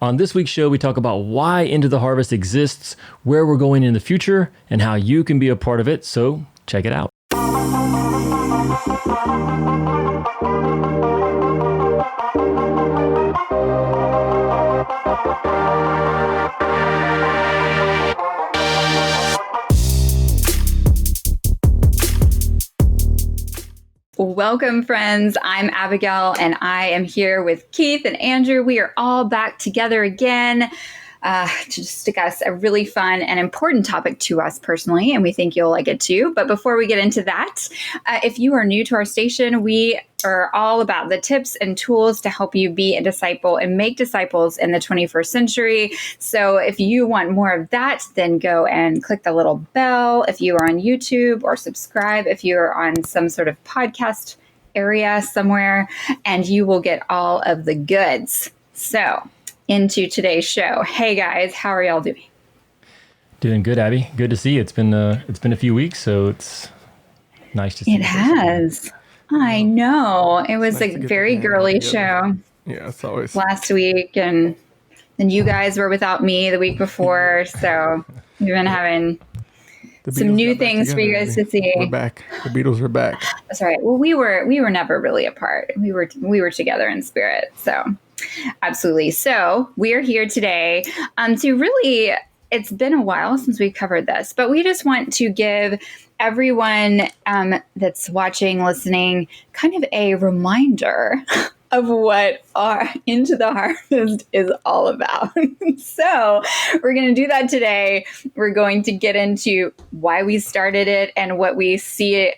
On this week's show, we talk about why Into the Harvest exists, where we're going in the future, and how you can be a part of it. So check it out. Welcome, friends. I'm Abigail, and I am here with Keith and Andrew. We are all back together again to discuss a really fun and important topic to us personally, and we think you'll like it too. But before we get into that, if you are new to our station, we are all about the tips and tools to help you be a disciple and make disciples in the 21st century. So if you want more of that, then go and click the little bell if you are on YouTube, or subscribe if you're on some sort of podcast area somewhere, and you will get all of the goods. So into today's show. Hey guys, how are y'all doing? Doing good, Abby. Good to see you. It's been a few weeks, so it's nice to see you. It has. I know. It was nice a very girly show. Yeah, it's always last week, and then you guys were without me the week before, so we've been having some new things for you guys to see. We're back. The Beatles are back. That's right. Well, we were never really apart. We were together in spirit. So absolutely. So we are here today to really, it's been a while since we covered this, but we just want to give everyone that's watching, listening, kind of a reminder of what our Into the Harvest is all about. So we're going to do that today. We're going to get into why we started it and what we see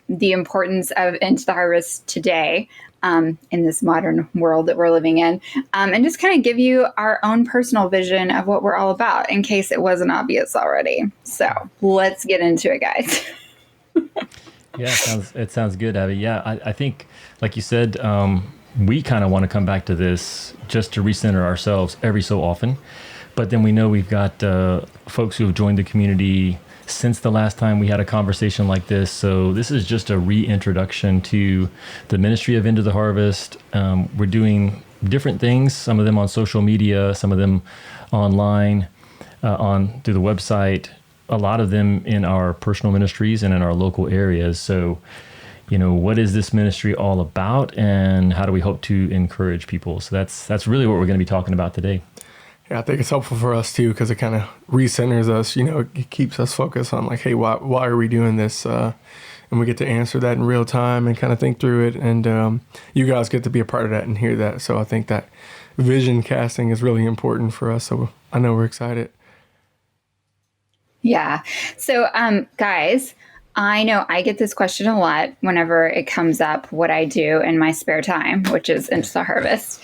the importance of Into the Harvest today in this modern world that we're living in, and just kind of give you our own personal vision of what we're all about in case it wasn't obvious already. So let's get into it, guys. Yeah, it sounds good, Abby. Yeah, I think, like you said, we kind of want to come back to this just to recenter ourselves every so often. But then we know we've got folks who have joined the community since the last time we had a conversation like this. So this is just a reintroduction to the ministry of Into the Harvest. We're doing different things, some of them on social media, some of them online, through the website, a lot of them in our personal ministries and in our local areas. So, what is this ministry all about, and how do we hope to encourage people? So that's really what we're going to be talking about today. Yeah, I think it's helpful for us too, because it kind of recenters us. It keeps us focused on like, hey, why are we doing this? And we get to answer that in real time and kind of think through it. And you guys get to be a part of that and hear that. So I think that vision casting is really important for us. So I know we're excited. Yeah. So, guys, I know I get this question a lot whenever it comes up, what I do in my spare time, which is Into the Harvest.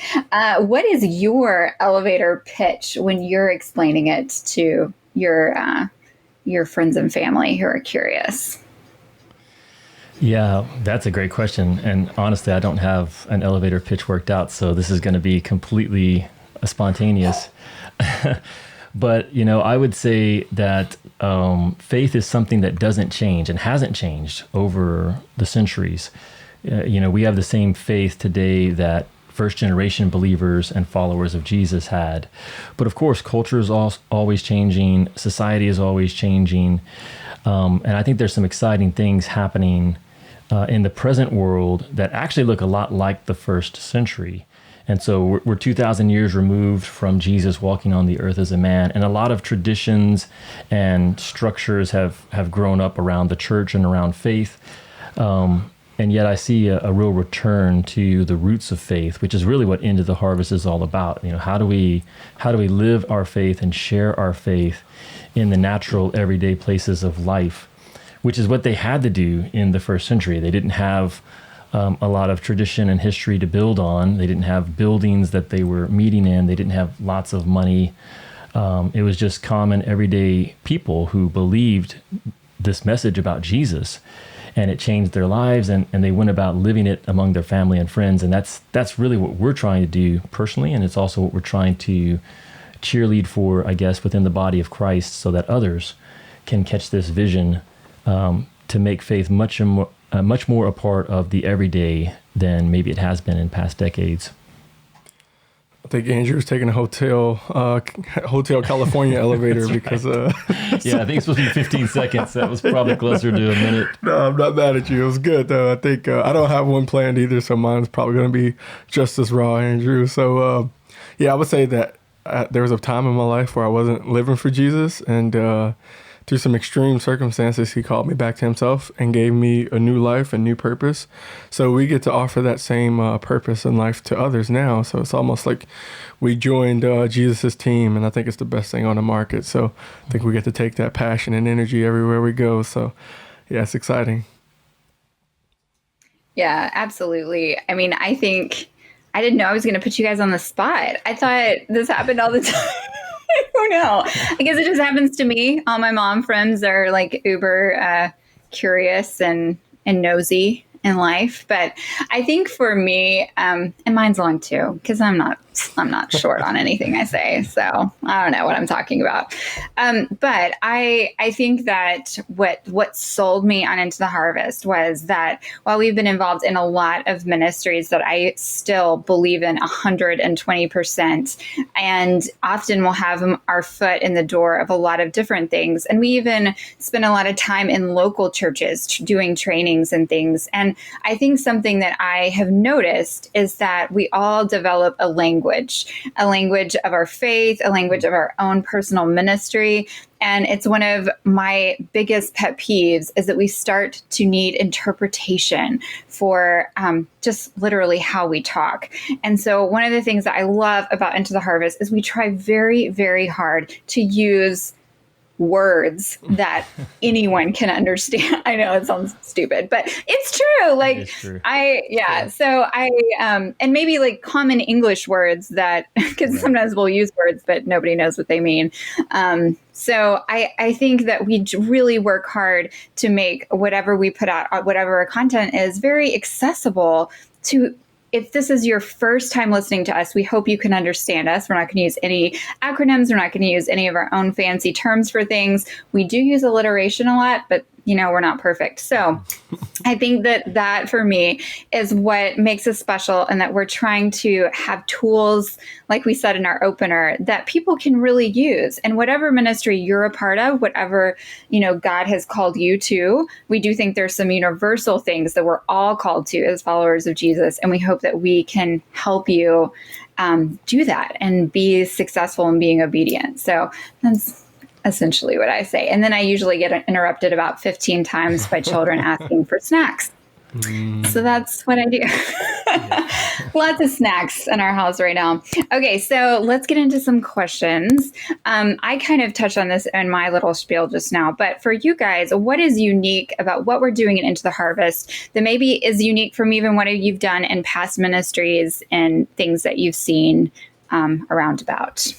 What is your elevator pitch when you're explaining it to your friends and family who are curious? Yeah, that's a great question. And honestly, I don't have an elevator pitch worked out, so this is going to be completely spontaneous. But, I would say that faith is something that doesn't change and hasn't changed over the centuries. We have the same faith today that first generation believers and followers of Jesus had. But of course, culture is always changing. Society is always changing. And I think there's some exciting things happening in the present world that actually look a lot like the first century. And so we're 2,000 years removed from Jesus walking on the earth as a man. And a lot of traditions and structures have grown up around the church and around faith. And yet I see a real return to the roots of faith, which is really what Into the Harvest is all about. How do we live our faith and share our faith in the natural, everyday places of life, which is what they had to do in the first century. They didn't have a lot of tradition and history to build on. They didn't have buildings that they were meeting in. They didn't have lots of money. It was just common, everyday people who believed this message about Jesus, and it changed their lives, and they went about living it among their family and friends. And that's really what we're trying to do personally, and it's also what we're trying to cheerlead for, I guess, within the body of Christ, so that others can catch this vision to make faith much more a part of the everyday than maybe it has been in past decades. I think Andrew's taking a Hotel California elevator because Yeah, I think it's supposed to be 15 seconds. That was probably closer to a minute. no, I'm not mad at you. It was good though. I think I don't have one planned either, so mine's probably going to be just as raw, Andrew. So yeah, I would say that there was a time in my life where I wasn't living for Jesus, and through some extreme circumstances, he called me back to himself and gave me a new life and new purpose. So we get to offer that same purpose in life to others now. So it's almost like we joined Jesus's team, and I think it's the best thing on the market. So I think we get to take that passion and energy everywhere we go. So yeah, it's exciting. Yeah, absolutely. I mean, I think I didn't know I was going to put you guys on the spot. I thought this happened all the time. I don't know. I guess it just happens to me. All my mom friends are like uber curious and nosy in life. But I think for me, and mine's long too, because I'm not short on anything I say. So I don't know what I'm talking about. But I think that what sold me on Into the Harvest was that while we've been involved in a lot of ministries that I still believe in 120%, and often we'll have our foot in the door of a lot of different things. And we even spend a lot of time in local churches doing trainings and things. And I think something that I have noticed is that we all develop a language of our faith, a language of our own personal ministry. And it's one of my biggest pet peeves is that we start to need interpretation for just literally how we talk. And so one of the things that I love about Into the Harvest is we try very, very hard to use words that anyone can understand. I know it sounds stupid, but it's true. Like It is true. So and maybe like common English words that, because sometimes we'll use words, but nobody knows what they mean. So I think that we really work hard to make whatever we put out, whatever our content is, very accessible to. If this is your first time listening to us, we hope you can understand us. We're not going to use any acronyms. We're not going to use any of our own fancy terms for things. We do use alliteration a lot, but we're not perfect. So I think that for me is what makes us special, and that we're trying to have tools, like we said in our opener, that people can really use. And whatever ministry you're a part of, whatever, God has called you to, we do think there's some universal things that we're all called to as followers of Jesus. And we hope that we can help you do that and be successful in being obedient. So that's essentially what I say. And then I usually get interrupted about 15 times by children asking for snacks. So that's what I do. Lots of snacks in our house right now. Okay, so let's get into some questions. I kind of touched on this in my little spiel just now, but for you guys, what is unique about what we're doing in Into the Harvest that maybe is unique from even what you've done in past ministries and things that you've seen around about?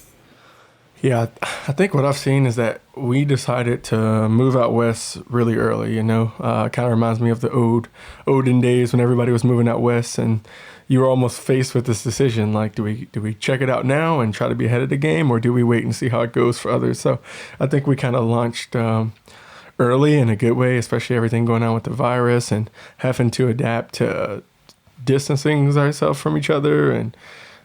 Yeah, I think what I've seen is that we decided to move out west really early, kind of reminds me of the olden days when everybody was moving out west, and you were almost faced with this decision, like, do we check it out now and try to be ahead of the game, or do we wait and see how it goes for others? So I think we kind of launched early in a good way, especially everything going on with the virus and having to adapt to distancing ourselves from each other and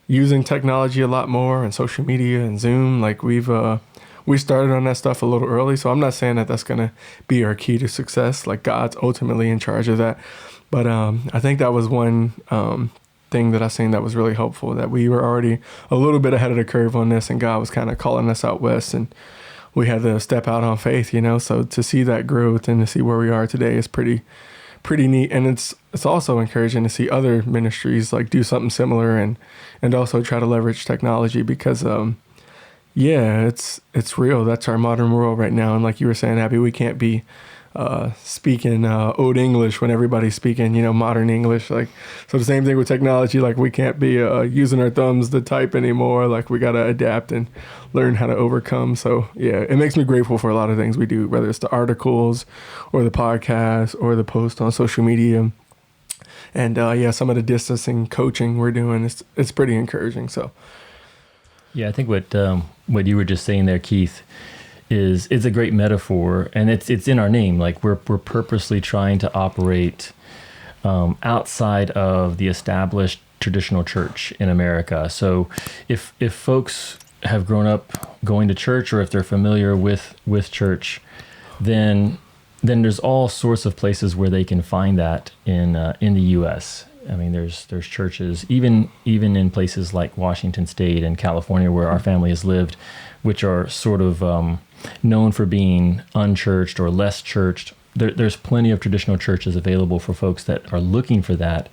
using technology a lot more and social media and Zoom. Like we started on that stuff a little early. So I'm not saying that that's going to be our key to success. Like God's ultimately in charge of that. But I think that was one thing that I seen that was really helpful, that we were already a little bit ahead of the curve on this, and God was kind of calling us out west, and we had to step out on faith, So to see that growth and to see where we are today is pretty neat. And it's also encouraging to see other ministries like do something similar and also try to leverage technology, because it's real. That's our modern world right now. And like you were saying, Abby, we can't be speaking old English when everybody's speaking modern English. Like, so the same thing with technology. Like, we can't be using our thumbs to type anymore. Like, we got to adapt and learn how to overcome. So yeah, it makes me grateful for a lot of things we do, whether it's the articles or the podcast or the post on social media. And some of the distancing coaching we're doing, it's pretty encouraging. So yeah, I think what you were just saying there, Keith, is a great metaphor, and it's in our name. Like we're purposely trying to operate outside of the established traditional church in America. So if folks have grown up going to church, or if they're familiar with church, then there's all sorts of places where they can find that in the U.S. I mean, there's churches even in places like Washington State and California, where our family has lived, which are sort of known for being unchurched or less churched. There's plenty of traditional churches available for folks that are looking for that.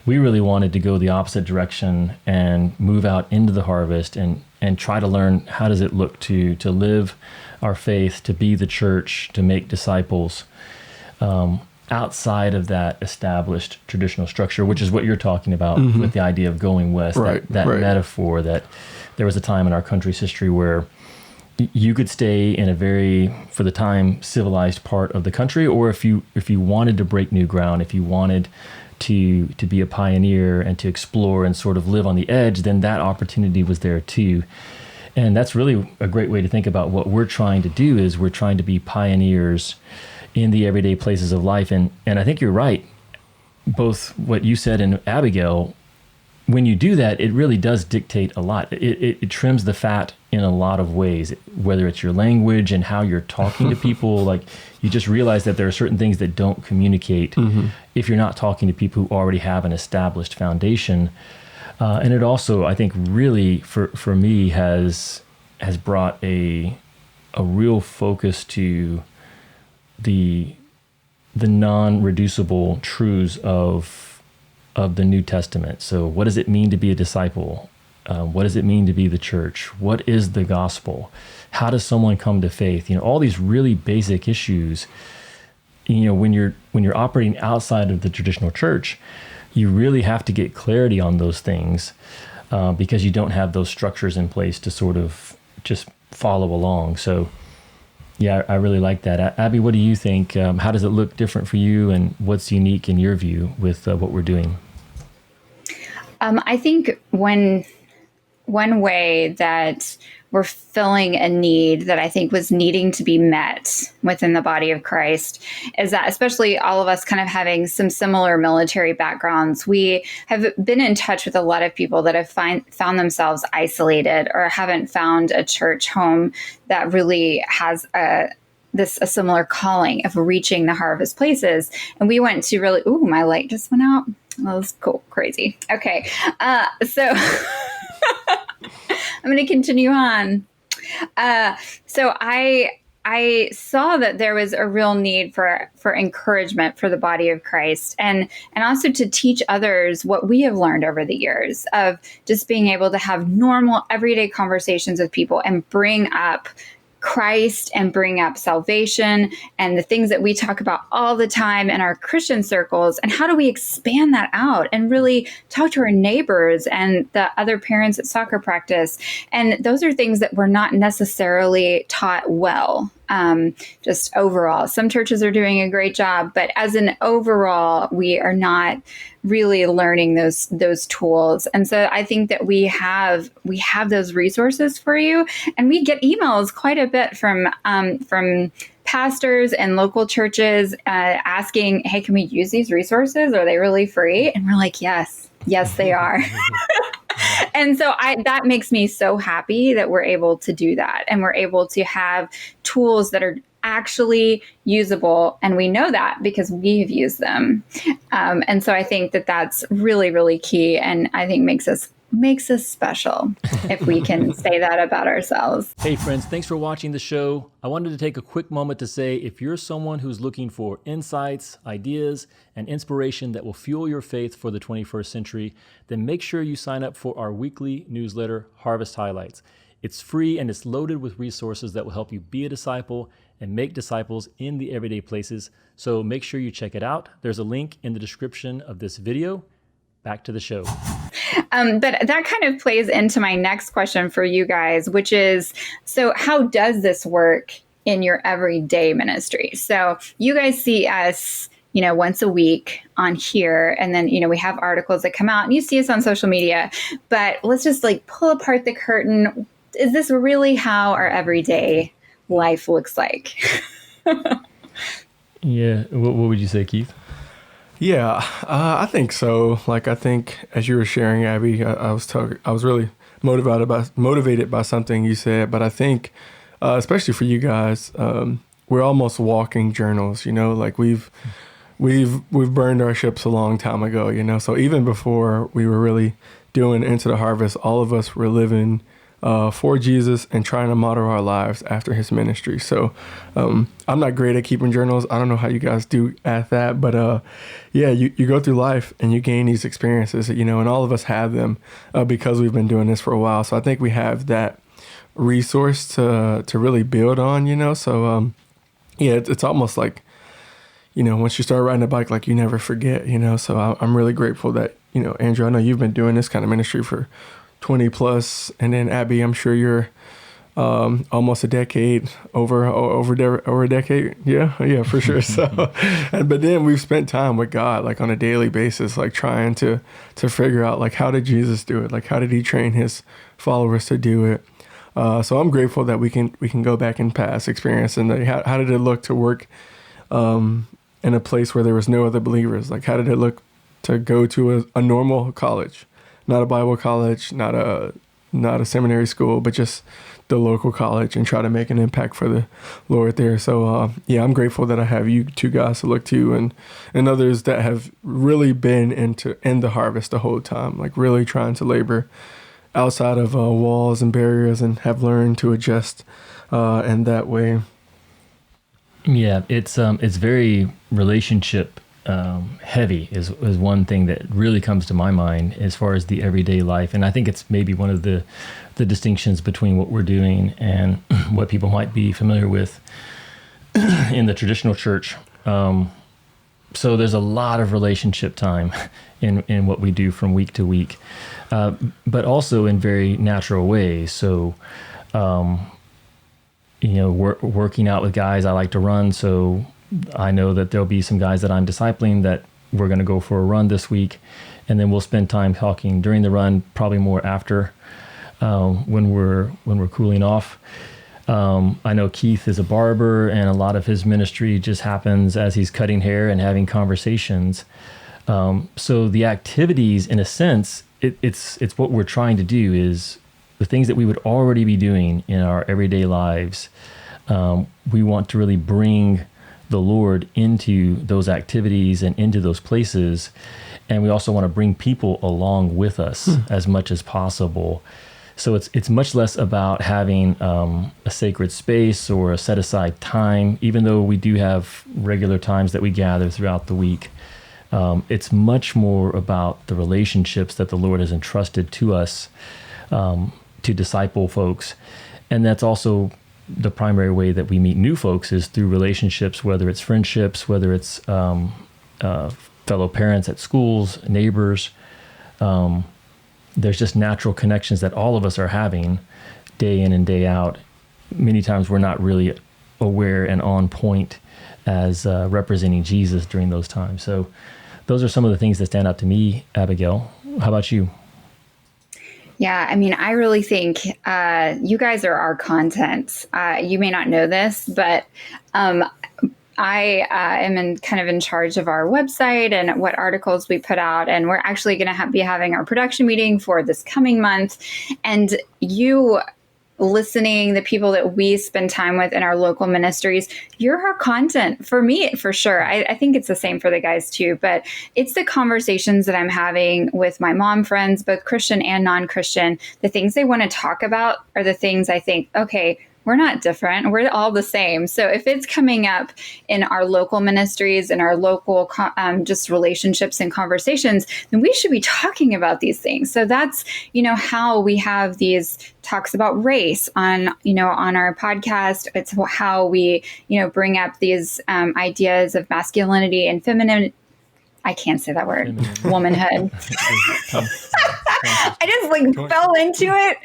We really wanted to go the opposite direction and move out into the harvest and try to learn, how does it look to live our faith, to be the church, to make disciples outside of that established traditional structure, which is what you're talking about with the idea of going west, that metaphor that there was a time in our country's history where you could stay in a very, for the time, civilized part of the country, or if you wanted to break new ground, if you wanted to be a pioneer and to explore and sort of live on the edge, then that opportunity was there too. And that's really a great way to think about what we're trying to do. Is we're trying to be pioneers in the everyday places of life. And I think you're right, both what you said and Abigail. When you do that, it really does dictate a lot. It trims the fat in a lot of ways, whether it's your language and how you're talking to people. Like, you just realize that there are certain things that don't communicate if you're not talking to people who already have an established foundation. And it also, I think, really for me has brought a real focus to the non-reducible truths of the New Testament. So what does it mean to be a disciple? What does it mean to be the church? What is the gospel? How does someone come to faith? All these really basic issues. When you're operating outside of the traditional church, you really have to get clarity on those things because you don't have those structures in place to sort of just follow along. So yeah, I really like that. Abby, what do you think? How does it look different for you, and what's unique in your view with what we're doing? I think one way that we're filling a need that I think was needing to be met within the body of Christ is that, especially all of us kind of having some similar military backgrounds, we have been in touch with a lot of people that have found themselves isolated or haven't found a church home that really has a similar calling of reaching the harvest places. And we went to really, my light just went out. That was cool. Crazy. Okay. So I'm going to continue on. So I saw that there was a real need for encouragement for the body of Christ, and also to teach others what we have learned over the years of just being able to have normal everyday conversations with people and bring up Christ and bring up salvation and the things that we talk about all the time in our Christian circles. And how do we expand that out and really talk to our neighbors and the other parents at soccer practice? And those are things that we're not necessarily taught well. Just overall, some churches are doing a great job, but as an overall, we are not really learning those tools. And so I think that we have those resources for you, and we get emails quite a bit from pastors and local churches asking, "Hey, can we use these resources? Are they really free?" And we're like, yes, they are. And so that makes me so happy that we're able to do that, and we're able to have tools that are actually usable, and we know that because we have used them. And so I think that that's really, really key, and I think makes us special if we can say that about ourselves. Hey friends, thanks for watching the show. I wanted to take a quick moment to say, if you're someone who's looking for insights, ideas, and inspiration that will fuel your faith for the 21st century, then make sure you sign up for our weekly newsletter, Harvest Highlights. It's free and it's loaded with resources that will help you be a disciple and make disciples in the everyday places. So make sure you check it out. There's a link in the description of this video. Back to the show. But that kind of plays into my next question for you guys, which is, so how does this work in your everyday ministry? So you guys see us, once a week on here, and then, we have articles that come out and you see us on social media, but let's just pull apart the curtain. Is this really how our everyday life looks like? Yeah. What would you say, Keith? Yeah, I think so. Like, I think as you were sharing, Abby, I was really motivated by something you said. But I think, especially for you guys, we're almost walking journals. You know, like we've burned our ships a long time ago. You know, so even before we were really doing Into the Harvest, all of us were living for Jesus and trying to model our lives after his ministry. So I'm not great at keeping journals. I don't know how you guys do at that, but yeah, you go through life and you gain these experiences, you know, and all of us have them because we've been doing this for a while. So I think we have that resource to really build on, you know. So yeah, it's almost like, you know, once you start riding a bike, like you never forget, you know. So I'm really grateful that, you know, Andrew, I know you've been doing this kind of ministry for 20 plus, and then Abby, I'm sure you're almost a decade, over a decade. Yeah, for sure. So, but then we've spent time with God, like on a daily basis, like trying to figure out, like, how did Jesus do it? Like, how did he train his followers to do it? So I'm grateful that we can go back in past experience and how did it look to work in a place where there was no other believers? Like, how did it look to go to a normal college? Not a Bible college, not a seminary school, but just the local college, and try to make an impact for the Lord there. So yeah, I'm grateful that I have you two guys to look to, and others that have really been in the harvest the whole time, like really trying to labor outside of walls and barriers, and have learned to adjust in that way. Yeah, it's very relationship heavy is one thing that really comes to my mind as far as the everyday life. And I think it's maybe one of the distinctions between what we're doing and what people might be familiar with in the traditional church. So there's a lot of relationship time in what we do from week to week, but also in very natural ways. So, you know, working out with guys, I like to run, so I know that there'll be some guys that I'm discipling that we're going to go for a run this week, and then we'll spend time talking during the run, probably more after when we're cooling off. I know Keith is a barber, and a lot of his ministry just happens as he's cutting hair and having conversations. So the activities, in a sense, it's what we're trying to do is the things that we would already be doing in our everyday lives. We want to really bring the Lord into those activities and into those places. And we also want to bring people along with us as much as possible. So it's much less about having a sacred space or a set aside time, even though we do have regular times that we gather throughout the week. It's much more about the relationships that the Lord has entrusted to us to disciple folks. And that's also the primary way that we meet new folks is through relationships, whether it's friendships, whether it's fellow parents at schools, neighbors. There's just natural connections that all of us are having day in and day out. Many times we're not really aware and on point as representing Jesus during those times. So those are some of the things that stand out to me, Abigail. How about you? Yeah, I mean, I really think you guys are our content. You may not know this, but I am in charge of our website and what articles we put out. And we're actually going to be having our production meeting for this coming month. And you listening, the people that we spend time with in our local ministries, you're our content. For me, for sure. I think it's the same for the guys too, but it's the conversations that I'm having with my mom friends, both Christian and non-Christian. The things they want to talk about are the things I think, okay, we're not different. We're all the same. So if it's coming up in our local ministries and our local just relationships and conversations, then we should be talking about these things. So that's, how we have these talks about race on our podcast. It's how we, bring up these ideas of masculinity and feminine. I can't say that word. Womanhood. I just fell into it.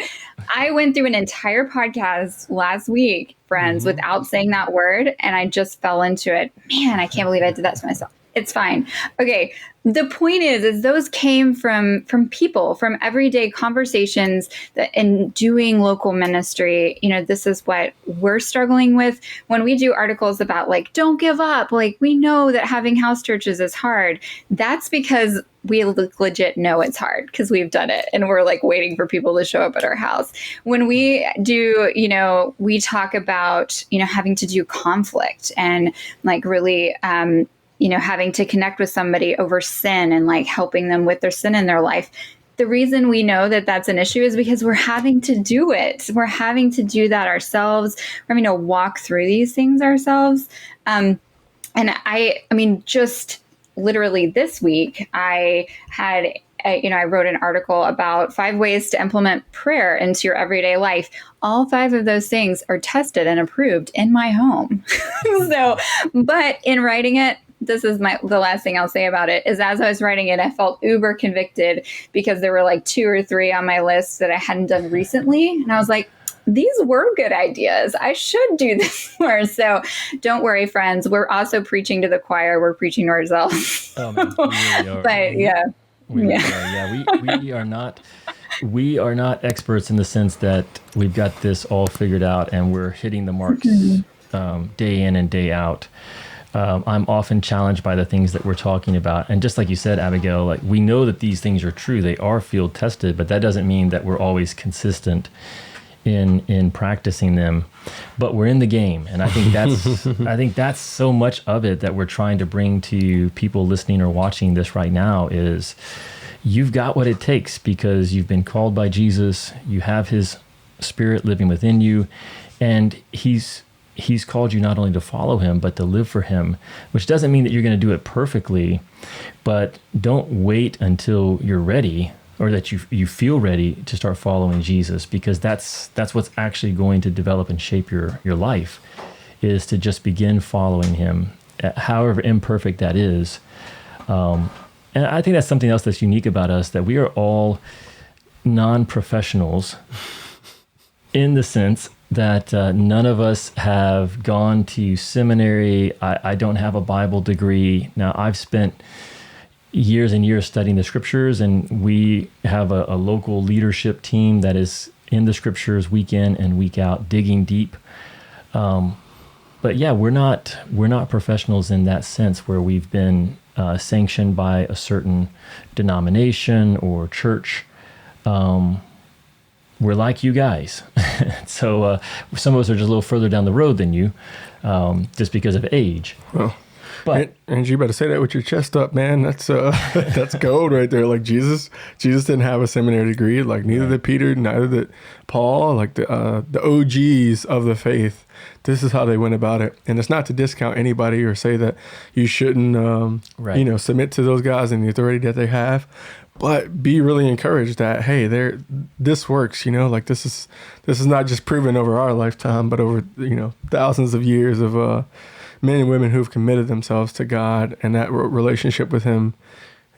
I went through an entire podcast last week, friends, without saying that word. And I just fell into it. Man, I can't believe I did that to myself. It's fine. Okay. The point is those came from people, from everyday conversations that in doing local ministry. This is what we're struggling with when we do articles about like, don't give up. Like, we know that having house churches is hard. That's because we legit know it's hard because we've done it and we're like waiting for people to show up at our house. When we do, we talk about, having to do conflict and like really, having to connect with somebody over sin and like helping them with their sin in their life. The reason we know that that's an issue is because we're having to do it. We're having to do that ourselves. We're having to walk through these things ourselves. And I mean, just literally this week, I wrote an article about 5 ways to implement prayer into your everyday life. All 5 of those things are tested and approved in my home. But in writing it, this is the last thing I'll say about it is as I was writing it, I felt uber convicted because there were like 2 or 3 on my list that I hadn't done recently. And I was like, these were good ideas. I should do this more. So don't worry, friends. We're also preaching to the choir. We're preaching to ourselves. Oh, man, we really are. But yeah. We are not experts in the sense that we've got this all figured out and we're hitting the marks day in and day out. I'm often challenged by the things that we're talking about. And just like you said, Abigail, like we know that these things are true. They are field tested, but that doesn't mean that we're always consistent in practicing them. But we're in the game. And I think that's so much of it that we're trying to bring to people listening or watching this right now is you've got what it takes because you've been called by Jesus. You have his spirit living within you. And he's called you not only to follow him, but to live for him, which doesn't mean that you're going to do it perfectly, but don't wait until you're ready or that you feel ready to start following Jesus, because that's what's actually going to develop and shape your life, is to just begin following him, however imperfect that is. And I think that's something else that's unique about us, that we are all non-professionals in the sense that none of us have gone to seminary. I don't have a Bible degree. Now, I've spent years and years studying the scriptures, and we have a local leadership team that is in the scriptures week in and week out, digging deep. But yeah, we're not professionals in that sense where we've been sanctioned by a certain denomination or church. We're like you guys. So some of us are just a little further down the road than you, just because of age. Well, but and you better say that with your chest up, man. That's that's gold right there. Like Jesus didn't have a seminary degree. Like neither did Peter, neither did Paul. Like the OGs of the faith. This is how they went about it. And it's not to discount anybody or say that you shouldn't, submit to those guys and the authority that they have. But be really encouraged that, hey, this works, like this is not just proven over our lifetime, but over, thousands of years of men and women who've committed themselves to God and that relationship with him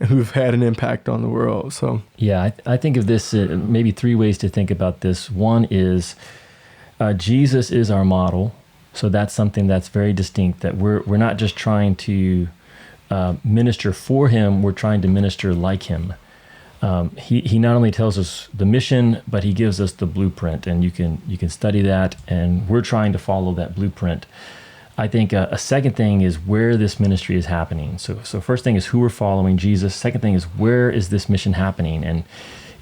and who've had an impact on the world. So, yeah, I think of this maybe 3 ways to think about this. One is Jesus is our model. So that's something that's very distinct, that we're not just trying to minister for him, we're trying to minister like him. He not only tells us the mission, but he gives us the blueprint, and you can study that, and we're trying to follow that blueprint. I think a second thing is where this ministry is happening. So first thing is who we're following, Jesus. Second thing is where is this mission happening? And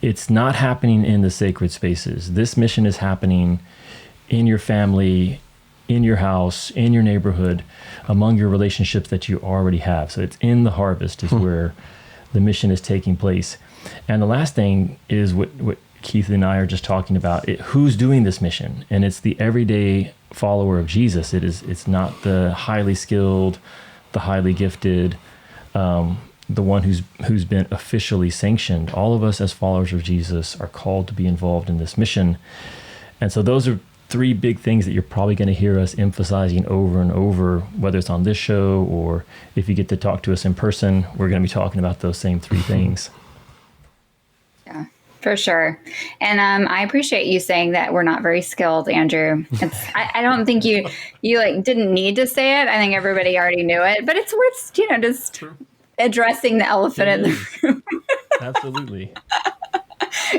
it's not happening in the sacred spaces. This mission is happening in your family, in your house, in your neighborhood, among your relationships that you already have. So it's in the harvest is where the mission is taking place. And the last thing is what Keith and I are just talking about. Who's doing this mission? And it's the everyday follower of Jesus. It's not the highly skilled, the highly gifted, the one who's been officially sanctioned. All of us as followers of Jesus are called to be involved in this mission. And so those are 3 big things that you're probably going to hear us emphasizing over and over, whether it's on this show or if you get to talk to us in person, we're going to be talking about those same 3 things. Yeah. For sure. And I appreciate you saying that we're not very skilled, Andrew. I don't think you like didn't need to say it. I think everybody already knew it, but it's worth, just addressing the elephant in the room. Absolutely.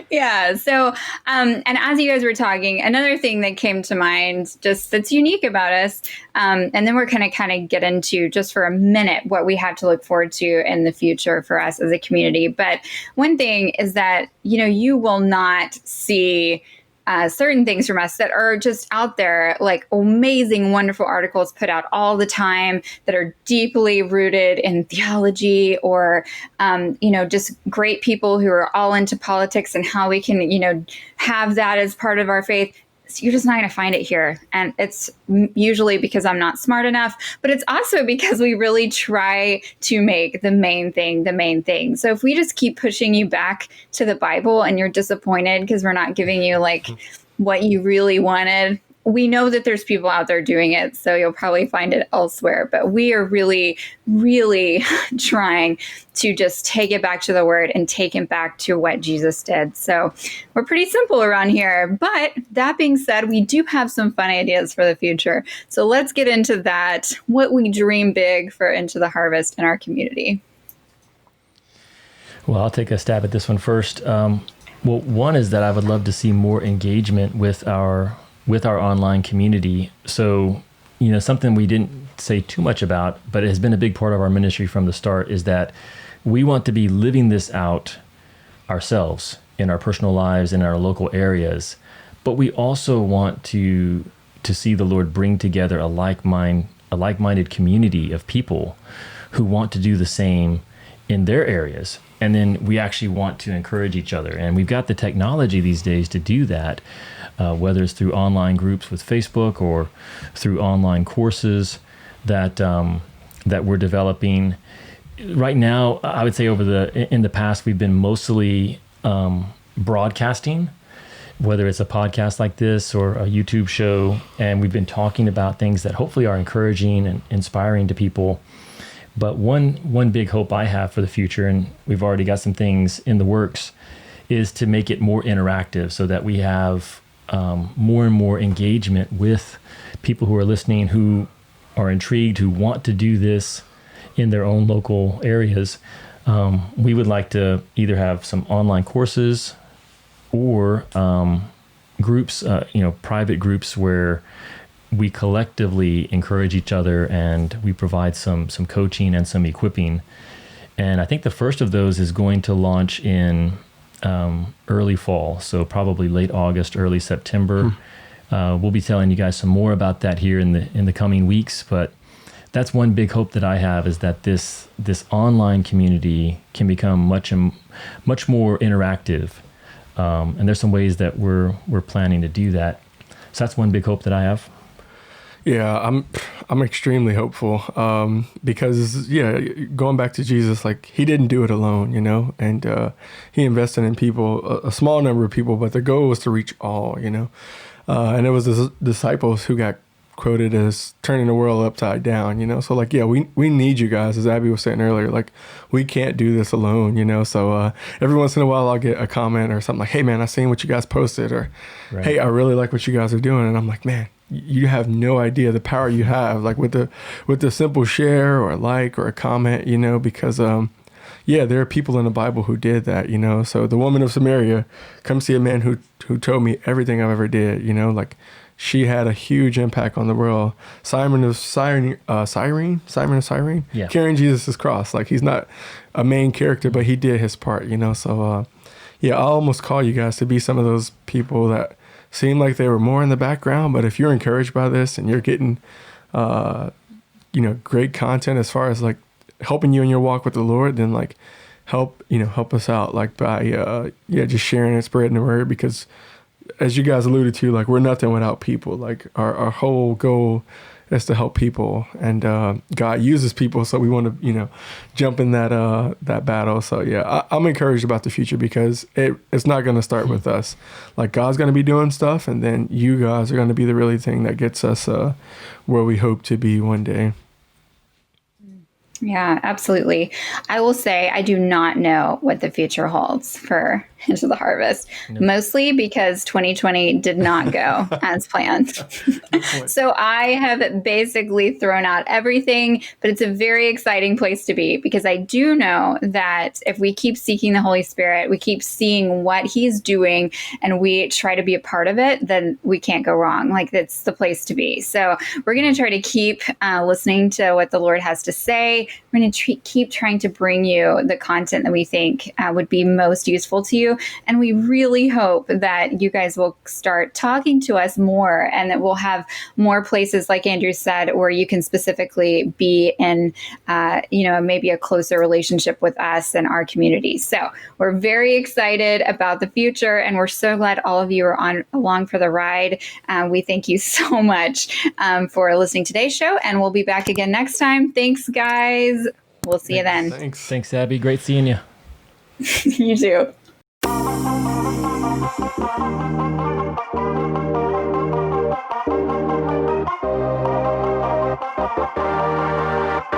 Yeah. So, and as you guys were talking, another thing that came to mind, just that's unique about us, and then we're going to kind of get into just for a minute what we have to look forward to in the future for us as a community. But one thing is that you will not see certain things from us that are just out there, like amazing, wonderful articles put out all the time that are deeply rooted in theology, or, just great people who are all into politics and how we can, have that as part of our faith. You're just not going to find it here. And it's usually because I'm not smart enough, but it's also because we really try to make the main thing the main thing. So if we just keep pushing you back to the Bible and you're disappointed because we're not giving you like what you really wanted, we know that there's people out there doing it, so you'll probably find it elsewhere. But we are really, really trying to just take it back to the Word and take it back to what Jesus did. So we're pretty simple around here. But that being said, we do have some fun ideas for the future. So let's get into that, what we dream big for Into the Harvest in our community. Well, I'll take a stab at this one first. Well, one is that I would love to see more engagement with our online community. So, something we didn't say too much about, but it has been a big part of our ministry from the start, is that we want to be living this out ourselves in our personal lives, in our local areas. But we also want to see the Lord bring together a like-minded community of people who want to do the same in their areas. And then we actually want to encourage each other. And we've got the technology these days to do that, whether it's through online groups with Facebook or through online courses that we're developing. Right now, I would say in the past, we've been mostly broadcasting, whether it's a podcast like this or a YouTube show, and we've been talking about things that hopefully are encouraging and inspiring to people. But one big hope I have for the future, and we've already got some things in the works, is to make it more interactive so that we have more and more engagement with people who are listening, who are intrigued, who want to do this in their own local areas. We would like to either have some online courses or groups, private groups where we collectively encourage each other and we provide some coaching and some equipping. And I think the first of those is going to launch in early fall, so probably late August, early September. We'll be telling you guys some more about that here in the coming weeks. But that's one big hope that I have, is that this online community can become much more interactive. And there's some ways that we're planning to do that. So that's one big hope that I have. Yeah, I'm extremely hopeful because going back to Jesus, like he didn't do it alone, and he invested in people, a small number of people, but the goal was to reach all, and it was the disciples who got quoted as turning the world upside down, so like, we need you guys, as Abby was saying earlier, like we can't do this alone, so every once in a while I'll get a comment or something like, hey man, I seen what you guys posted, or right. Hey, I really like what you guys are doing, and I'm like, man, you have no idea the power you have, like with the simple share or a like or a comment, because there are people in the Bible who did that, so the woman of Samaria, come see a man who told me everything I've ever did, like she had a huge impact on the world. Simon of Cyrene, carrying Jesus' cross, like he's not a main character, but he did his part, so I almost call you guys to be some of those people that seemed like they were more in the background, but if you're encouraged by this and you're getting, great content as far as like helping you in your walk with the Lord, then like help us out, like by, just sharing and spreading the word, because as you guys alluded to, like we're nothing without people. Like our whole goal is to help people, and God uses people, so we want to jump in that battle. So I'm encouraged about the future, because it's not going to start with us. Like God's going to be doing stuff, and then you guys are going to be the really thing that gets us where we hope to be one day. Yeah, absolutely. I will say I do not know what the future holds for into the harvest, mostly because 2020 did not go as planned. So I have basically thrown out everything, but it's a very exciting place to be because I do know that if we keep seeking the Holy Spirit, we keep seeing what he's doing and we try to be a part of it, then we can't go wrong. Like that's the place to be. So we're going to try to keep listening to what the Lord has to say. We're going to keep trying to bring you the content that we think would be most useful to you. And we really hope that you guys will start talking to us more and that we'll have more places, like Andrew said, where you can specifically be in, maybe a closer relationship with us and our community. So we're very excited about the future, and we're so glad all of you are along for the ride. We thank you so much for listening to today's show, and we'll be back again next time. Thanks, guys. We'll see you then. Thanks, Abby. Great seeing you. You too.